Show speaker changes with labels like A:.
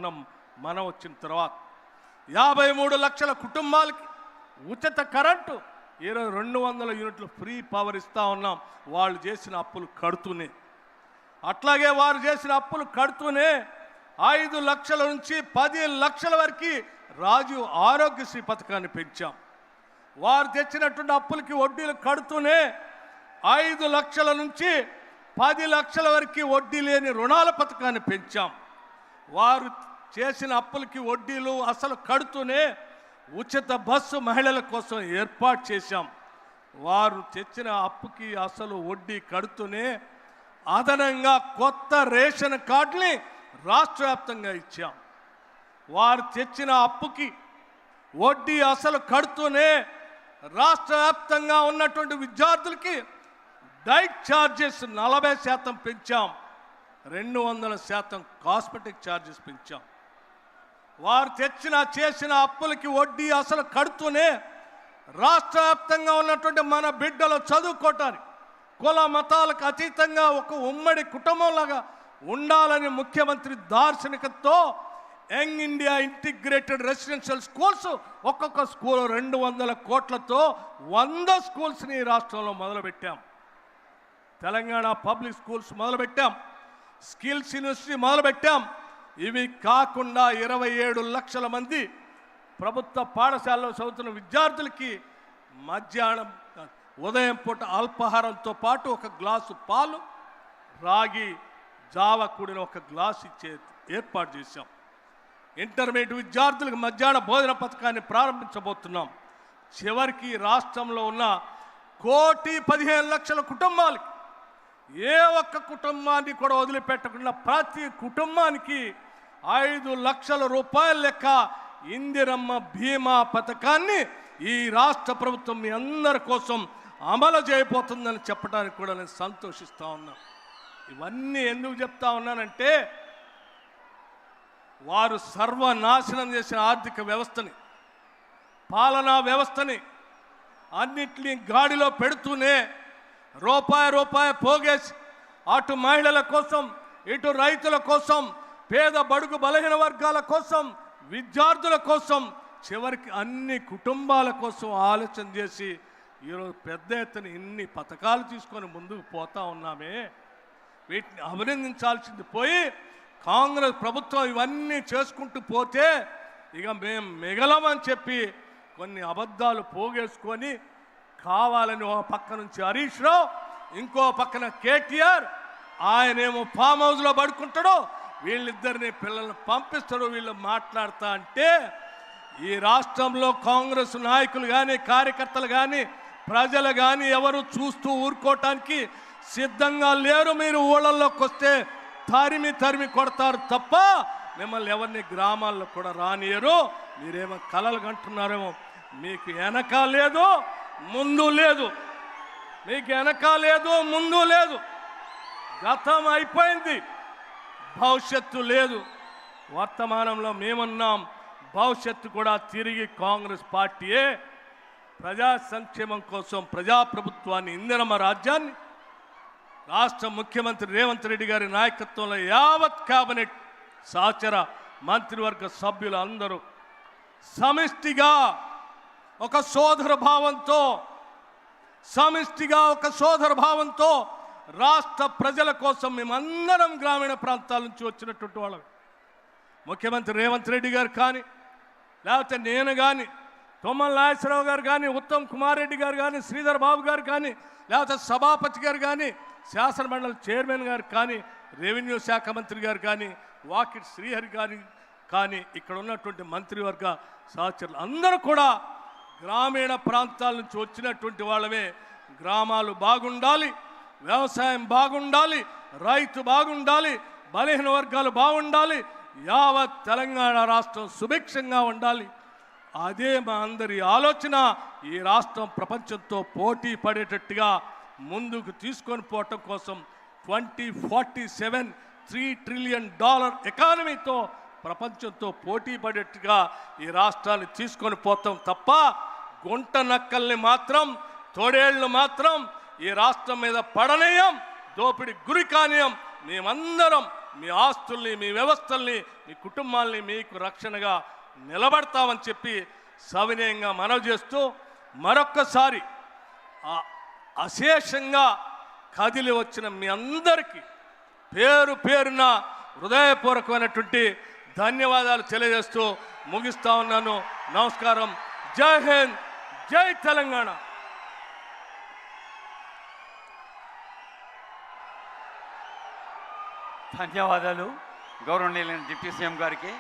A: ఉన్నాం మనం వచ్చిన తర్వాత. 53 లక్షల కుటుంబాలకి ఉచిత కరెంటు, 200 యూనిట్లు ఫ్రీ పవర్ ఇస్తూ ఉన్నాం వాళ్ళు చేసిన అప్పులు కడుతూనే. అట్లాగే వారు చేసిన అప్పులు కడుతూనే 5 లక్షల నుంచి 10 లక్షల వరకు రాజీవ్ ఆరోగ్యశ్రీ పథకాన్ని పెంచాం. వారు తెచ్చినటువంటి అప్పులకి వడ్డీలు కడుతూనే 5 లక్షల నుంచి 10 లక్షల వరకు వడ్డీ లేని రుణాల పథకాన్ని పెంచాం. వారు చేసిన అప్పులకి వడ్డీలు అసలు కడుతూనే ఉచిత బస్సు మహిళల కోసం ఏర్పాటు చేశాం. వారు తెచ్చిన అప్పుకి అసలు వడ్డీ కడుతూనే అదనంగా కొత్త రేషన్ కార్డుని రాష్ట్ర వ్యాప్తంగా ఇచ్చాం. వారు తెచ్చిన అప్పుకి వడ్డీ అసలు కడుతూనే రాష్ట్ర వ్యాప్తంగా ఉన్నటువంటి విద్యార్థులకి డైట్ ఛార్జెస్ 40% పెంచాం, 200% కాస్మెటిక్ ఛార్జెస్ పెంచాం. వారు చేసిన అప్పులకి వడ్డీ అసలు కడుతూనే రాష్ట్ర వ్యాప్తంగా ఉన్నటువంటి మన బిడ్డలు చదువుకోవటానికి కుల మతాలకు అతీతంగా ఒక ఉమ్మడి కుటుంబంలాగా ఉండాలని ముఖ్యమంత్రి దార్శనికతతో young India integrated residential schools ఒక్కొక్క స్కూల్ 200 కోట్లతో 100 స్కూల్స్ని రాష్ట్రంలో మొదలుపెట్టాం. తెలంగాణ పబ్లిక్ స్కూల్స్ మొదలుపెట్టాం, స్కిల్స్ యూనివర్సిటీ మొదలుపెట్టాం. ఇవి కాకుండా 27 లక్షల మంది ప్రభుత్వ పాఠశాలలో చదువుతున్న విద్యార్థులకి మధ్యాహ్నం ఉదయం పూట అల్పాహారంతో పాటు ఒక గ్లాసు పాలు, రాగి జావ కూడిన ఒక గ్లాసు ఇచ్చే ఏర్పాటు చేశాం. ఇంటర్మీడియట్ విద్యార్థులకు మధ్యాహ్న భోజన పథకాన్ని ప్రారంభించబోతున్నాం. చివరికి రాష్ట్రంలో ఉన్న 1,15,00,000 కుటుంబాలకి ఏ ఒక్క కుటుంబాన్ని కూడా వదిలిపెట్టకుండా ప్రతి కుటుంబానికి 5 లక్షల రూపాయల లెక్క ఇందిరమ్మ బీమా పథకాన్ని ఈ రాష్ట్ర ప్రభుత్వం మీ అందరి కోసం అమలు చేయబోతుందని చెప్పడానికి కూడా నేను సంతోషిస్తూ ఉన్నాను. ఇవన్నీ ఎందుకు చెప్తా ఉన్నానంటే వారు సర్వనాశనం చేసిన ఆర్థిక వ్యవస్థని, పాలనా వ్యవస్థని అన్నిటినీ గాడిలో పెడుతూనే రూపాయి పోగేసి అటు మహిళల కోసం, ఇటు రైతుల కోసం, పేద బడుగు బలహీన వర్గాల కోసం, విద్యార్థుల కోసం, చివరికి అన్ని కుటుంబాల కోసం ఆలోచన చేసి ఈరోజు పెద్ద ఎత్తున ఇన్ని పథకాలు తీసుకొని ముందుకు పోతా ఉన్నామే. వీటిని అభినందించాల్సింది పోయి కాంగ్రెస్ ప్రభుత్వం ఇవన్నీ చేసుకుంటూ పోతే ఇక మేము మిగలమని చెప్పి కొన్ని అబద్ధాలు పోగేసుకొని కావాలని ఒక పక్క నుంచి హరీష్ రావు, ఇంకో పక్కన కేటీఆర్, ఆయనేమో ఫామ్ హౌస్లో పడుకుంటాడు, వీళ్ళిద్దరిని పిల్లల్ని పంపిస్తాడు. వీళ్ళు మాట్లాడుతా అంటే ఈ రాష్ట్రంలో కాంగ్రెస్ నాయకులు కానీ, కార్యకర్తలు కానీ, ప్రజలు కానీ ఎవరు చూస్తూ ఊరుకోవటానికి సిద్ధంగా లేరు. మీరు ఊళ్ళల్లోకి వస్తే తరిమి కొడతారు తప్ప మిమ్మల్ని ఎవరిని గ్రామాల్లో కూడా రానియరు. మీరేమో కలలు కంటున్నారేమో. మీకు వెనక లేదు, ముందు లేదు. మీకు వెనక లేదు, ముందు లేదు. గతం అయిపోయింది, భవిష్యత్తు లేదు. వర్తమానంలో మేమున్నాం, భవిష్యత్తు కూడా తిరిగి కాంగ్రెస్ పార్టీయే. ప్రజా సంక్షేమం కోసం ప్రజాప్రభుత్వాన్ని, ఇందిరమ్మ రాజ్యాన్ని రాష్ట్ర ముఖ్యమంత్రి రేవంత్ రెడ్డి గారి నాయకత్వంలో యావత్ కేబినెట్ సహచర మంత్రివర్గ సభ్యులు అందరూ సమిష్టిగా ఒక సోదర భావంతో రాష్ట్ర ప్రజల కోసం మేమందరం గ్రామీణ ప్రాంతాల నుంచి వచ్చినటువంటి వాళ్ళం. ముఖ్యమంత్రి రేవంత్ రెడ్డి గారు కానీ, లేకపోతే నేను కానీ, తుమ్మల నాగేశ్వరరావు గారు కానీ, ఉత్తమ్ కుమార్ రెడ్డి గారు కానీ, శ్రీధర్ బాబు గారు కానీ, లేకపోతే సభాపతి గారు కానీ, శాసనమండలి చైర్మన్ గారు కానీ, రెవెన్యూ శాఖ మంత్రి గారు కానీ, వాకిట్ శ్రీహరి గారి కానీ, ఇక్కడ ఉన్నటువంటి మంత్రివర్గ సహచరులు అందరూ కూడా గ్రామీణ ప్రాంతాల నుంచి వచ్చినటువంటి వాళ్ళమే. గ్రామాలు బాగుండాలి, వ్యవసాయం బాగుండాలి, రైతు బాగుండాలి, బలహీన వర్గాలు బాగుండాలి, యావత్ తెలంగాణ రాష్ట్రం సుభిక్షంగా ఉండాలి. అదే మా అందరి ఆలోచన. ఈ రాష్ట్రం ప్రపంచంతో పోటీ పడేటట్టుగా ముందుకు తీసుకొని పోవటం కోసం 2047 $3 ట్రిలియన్ ఎకానమీతో ప్రపంచంతో పోటీ పడేట్టుగా ఈ రాష్ట్రాన్ని తీసుకొని పోతాం తప్ప గుంట నక్కల్ని మాత్రం, తోడేళ్లు మాత్రం ఈ రాష్ట్రం మీద పడనీయం, దోపిడి గురి కానీయం. మేమందరం మీ ఆస్తుల్ని, మీ వ్యవస్థల్ని, మీ కుటుంబాల్ని మీకు రక్షణగా నిలబడతామని చెప్పి సవినయంగా మనవి చేస్తూ మరొక్కసారి అశేషంగా కదిలి వచ్చిన మీ అందరికీ పేరు పేరున హృదయపూర్వకమైనటువంటి ధన్యవాదాలు తెలియజేస్తూ ముగిస్తా ఉన్నాను. నమస్కారం. జై హింద్, జై తెలంగాణ.
B: ధన్యవాదాలు గౌరవనీయులైన డిప్యూటీ సీఎం గారికి.